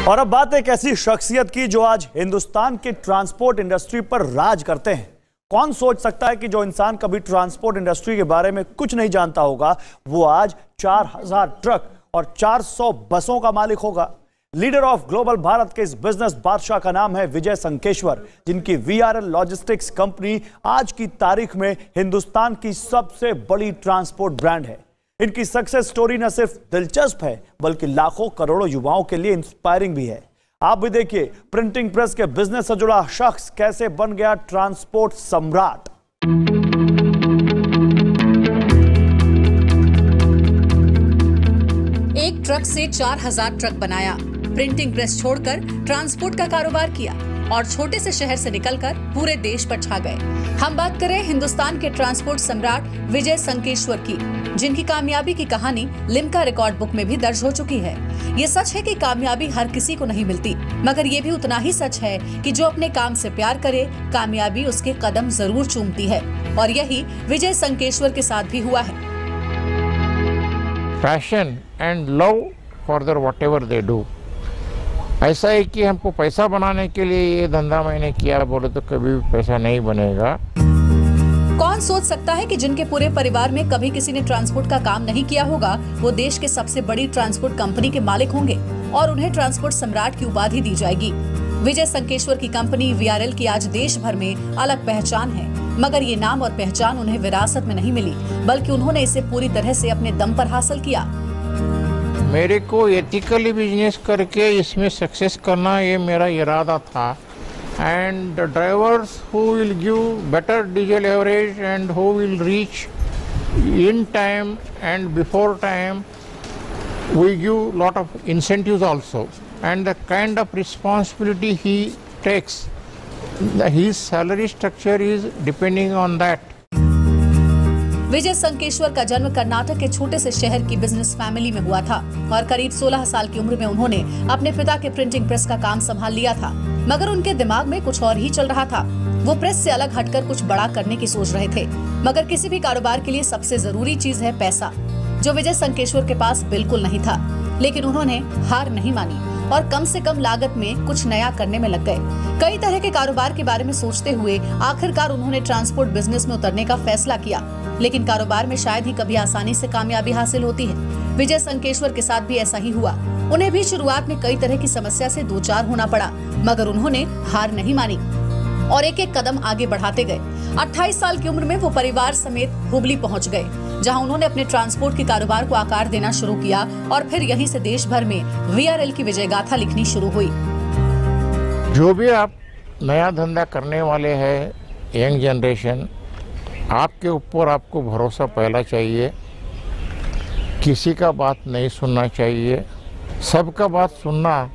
और अब बात एक ऐसी शख्सियत की जो आज हिंदुस्तान की ट्रांसपोर्ट इंडस्ट्री पर राज करते हैं। कौन सोच सकता है कि जो इंसान कभी ट्रांसपोर्ट इंडस्ट्री के बारे में कुछ नहीं जानता होगा, वो आज 4000 ट्रक और 400 बसों का मालिक होगा। लीडर ऑफ ग्लोबल भारत के इस बिजनेस बादशाह का नाम है विजय संकेश्वर, जिनकी वीआरएल लॉजिस्टिक्स कंपनी आज की तारीख में हिंदुस्तान की सबसे बड़ी ट्रांसपोर्ट ब्रांड है। इनकी सक्सेस स्टोरी न सिर्फ दिलचस्प है बल्कि लाखों करोड़ों युवाओं के लिए इंस्पायरिंग भी है। आप भी देखिए प्रिंटिंग प्रेस के बिजनेस से जुड़ा शख्स कैसे बन गया ट्रांसपोर्ट सम्राट। एक ट्रक से 4000 ट्रक बनाया, प्रिंटिंग प्रेस छोड़कर ट्रांसपोर्ट का कारोबार किया और छोटे से शहर से निकलकर पूरे देश पर छा गए। हम बात करें हिंदुस्तान के ट्रांसपोर्ट सम्राट विजय संकेश्वर की, जिनकी कामयाबी की कहानी लिम्का रिकॉर्ड बुक में भी दर्ज हो चुकी है। ये सच है कि कामयाबी हर किसी को नहीं मिलती, मगर ये भी उतना ही सच है कि जो अपने काम से प्यार करे, कामयाबी उसके कदम जरूर चूमती है। और यही विजय संकेश्वर के साथ भी हुआ है। Passion and love for their whatever they do. ऐसा है कि हमको पैसा बनाने के लिए ये धंधा मैंने किया, बोले तो कभी भी पैसा नहीं बनेगा। कौन सोच सकता है कि जिनके पूरे परिवार में कभी किसी ने ट्रांसपोर्ट का काम नहीं किया होगा, वो देश के सबसे बड़ी ट्रांसपोर्ट कंपनी के मालिक होंगे और उन्हें ट्रांसपोर्ट सम्राट की उपाधि दी जाएगी। विजय संकेश्वर की कंपनी वीआरएल की आज देश भर में अलग पहचान है, मगर ये नाम और पहचान उन्हें विरासत में नहीं मिली, बल्कि उन्होंने इसे पूरी तरह से अपने दम पर हासिल किया। मेरे को एथिकली बिजनेस करके इसमें सक्सेस करना ये मेरा इरादा था। And the drivers who will give better diesel average and who will reach in time and before time, we give lot of incentives also, and the kind of responsibility he takes, his salary structure is depending on that. विजय संकेश्वर का जन्म कर्नाटक के छोटे से शहर की business family में हुआ था और करीब 16 साल की उम्र में उन्होंने अपने पिता के प्रिंटिंग प्रेस का काम संभाल लिया था, मगर उनके दिमाग में कुछ और ही चल रहा था। वो प्रेस से अलग हटकर कुछ बड़ा करने की सोच रहे थे, मगर किसी भी कारोबार के लिए सबसे जरूरी चीज है पैसा, जो विजय संकेश्वर के पास बिल्कुल नहीं था। लेकिन उन्होंने हार नहीं मानी और कम से कम लागत में कुछ नया करने में लग गए। कई तरह के कारोबार के बारे में सोचते हुए आखिरकार उन्होंने ट्रांसपोर्ट बिजनेस में उतरने का फैसला किया। लेकिन कारोबार में शायद ही कभी आसानी से कामयाबी हासिल होती है। विजय संकेश्वर के साथ भी ऐसा ही हुआ। उन्हें भी शुरुआत में कई तरह की समस्या से दो चार होना पड़ा, मगर उन्होंने हार नहीं मानी और एक एक कदम आगे बढ़ाते गए। 28 साल की उम्र में वो परिवार समेत हुबली पहुंच गए, जहां उन्होंने अपने ट्रांसपोर्ट के कारोबार को आकार देना शुरू किया और फिर यहीं से देश भर में वीआरएल की विजय गाथा लिखनी शुरू हुई। जो भी आप नया धंधा करने वाले हैं, यंग जनरेशन, आपके ऊपर आपको भरोसा पहला चाहिए। किसी का बात नहीं सुनना चाहिए, सबका बात सुनना,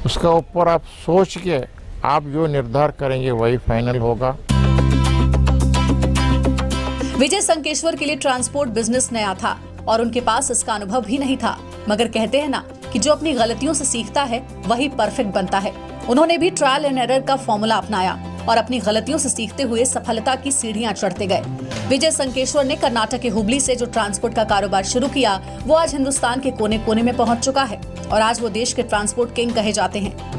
उसका ऊपर आप सोच के आप जो निर्धार करेंगे वही फाइनल होगा। विजय संकेश्वर के लिए ट्रांसपोर्ट बिजनेस नया था और उनके पास इसका अनुभव भी नहीं था, मगर कहते हैं ना कि जो अपनी गलतियों से सीखता है वही परफेक्ट बनता है। उन्होंने भी ट्रायल एंड एरर का फॉर्मूला अपनाया और अपनी गलतियों से सीखते हुए सफलता की सीढ़ियां चढ़ते गए। विजय संकेश्वर ने कर्नाटक के हुबली से जो ट्रांसपोर्ट का कारोबार शुरू किया, वो आज हिंदुस्तान के कोने कोने में पहुंच चुका है और आज वो देश के ट्रांसपोर्ट किंग कहे जाते हैं।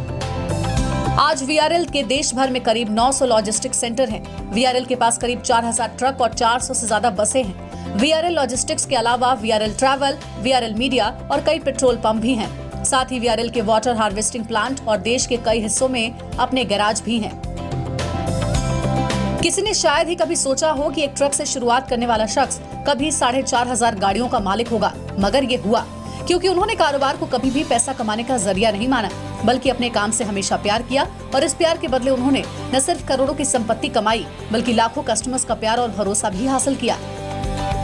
आज वीआरएल के देश भर में करीब 900 लॉजिस्टिक सेंटर हैं। वीआरएल के पास करीब 4000 ट्रक और 400 से ज्यादा बसें हैं। वीआरएल लॉजिस्टिक्स के अलावा वीआरएल ट्रैवल, वीआरएल मीडिया और कई पेट्रोल पंप भी हैं। साथ ही वीआरएल के वाटर हार्वेस्टिंग प्लांट और देश के कई हिस्सों में अपने गैराज भी हैं। किसी ने शायद ही कभी सोचा हो कि एक ट्रक से शुरुआत करने वाला शख्स कभी 4500 गाड़ियों का मालिक होगा, मगर ये हुआ क्योंकि उन्होंने कारोबार को कभी भी पैसा कमाने का जरिया नहीं माना, बल्कि अपने काम से हमेशा प्यार किया और इस प्यार के बदले उन्होंने न सिर्फ करोड़ों की संपत्ति कमाई, बल्कि लाखों कस्टमर्स का प्यार और भरोसा भी हासिल किया।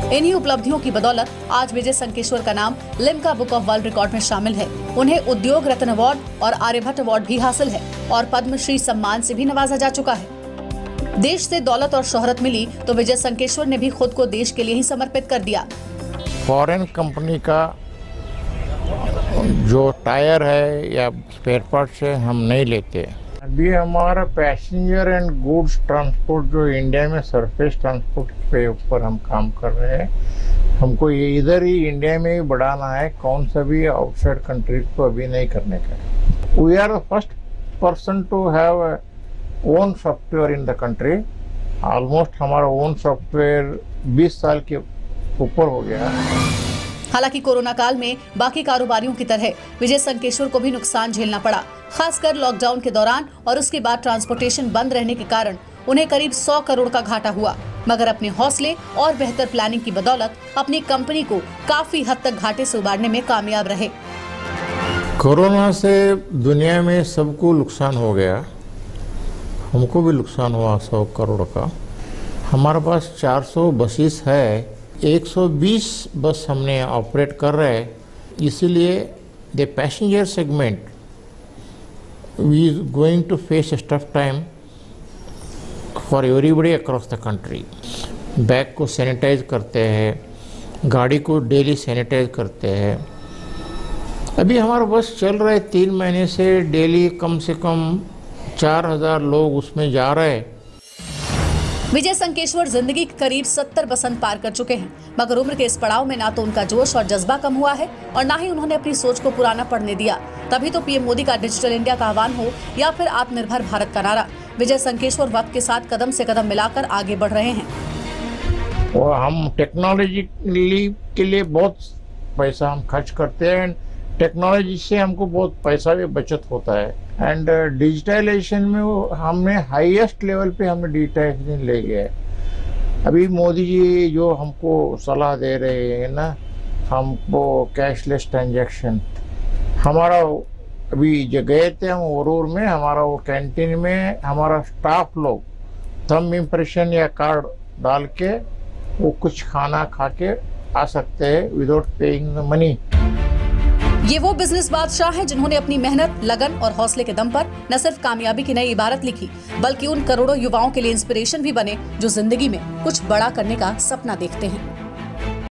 इन्हीं उपलब्धियों की बदौलत आज विजय संकेश्वर का नाम Limca book of world record में शामिल है। उन्हें उद्योग रत्न अवार्ड और आर्यभट्ट अवार्ड भी हासिल है और पद्मश्री सम्मान से भी नवाजा जा चुका है। देश से दौलत और शोहरत मिली तो विजय संकेश्वर ने भी खुद को देश के लिए ही समर्पित कर दिया। फॉरेन कंपनी का जो टायर है या स्पेयर पार्ट्स है हम नहीं लेते। अभी हमारा पैसेंजर एंड गुड्स ट्रांसपोर्ट जो इंडिया में सरफेस ट्रांसपोर्ट पे ऊपर हम काम कर रहे हैं, हमको ये इधर ही इंडिया में ही बढ़ाना है, कौन सा भी आउटसाइड कंट्रीज को अभी नहीं करने का। We are the first person to have a own software in the country. Almost हमारा own software 20 साल के ऊपर हो गया। हालांकि कोरोना काल में बाकी कारोबारियों की तरह विजय संकेश्वर को भी नुकसान झेलना पड़ा, खासकर लॉकडाउन के दौरान और उसके बाद ट्रांसपोर्टेशन बंद रहने के कारण उन्हें करीब 100 करोड़ का घाटा हुआ। मगर अपने हौसले और बेहतर प्लानिंग की बदौलत अपनी कंपनी को काफी हद तक घाटे से उबारने में कामयाब रहे। कोरोना से दुनिया में सबको नुकसान हो गया, हमको भी नुकसान हुआ 100 करोड़ का। हमारे पास 400 बसेस है, 120 बस हमने ऑपरेट कर रहे हैं, इसीलिए the passenger segment we is going to face a tough time for everybody across the country. Bag को सैनिटाइज करते हैं, गाड़ी को डेली सैनिटाइज करते हैं। अभी हमारा बस चल रहा है 3 महीने से, डेली कम से कम 4000 लोग उसमें जा रहे हैं। विजय संकेश्वर जिंदगी के करीब 70 बसंत पार कर चुके हैं, मगर उम्र के इस पड़ाव में ना तो उनका जोश और जज्बा कम हुआ है और ना ही उन्होंने अपनी सोच को पुराना पड़ने दिया। तभी तो पीएम मोदी का डिजिटल इंडिया का आह्वान हो या फिर आत्मनिर्भर भारत का नारा, विजय संकेश्वर वक्त के साथ कदम से कदम मिलाकर आगे बढ़ रहे हैं। और हम टेक्नोलॉजी के लिए बहुत पैसा हम खर्च करते हैं, टेक्नोलॉजी से हमको बहुत पैसा भी बचत होता है। एंड डिजिटलाइजेशन में हमने हाईएस्ट लेवल पे हमने डिजिटलाइजेशन ले गया है। अभी मोदी जी जो हमको सलाह दे रहे हैं ना, हमको कैशलेस ट्रांजैक्शन, हमारा अभी जो गए थे हम वरूर में, हमारा वो कैंटीन में हमारा स्टाफ लोग थंब इम्प्रेशन या कार्ड डाल के वो कुछ खाना खा के आ सकते हैं विदाउट पेइंग द मनी। ये वो बिजनेस बादशाह हैं जिन्होंने अपनी मेहनत, लगन और हौसले के दम पर न सिर्फ कामयाबी की नई इबारत लिखी, बल्कि उन करोड़ों युवाओं के लिए इंस्पिरेशन भी बने जो जिंदगी में कुछ बड़ा करने का सपना देखते हैं।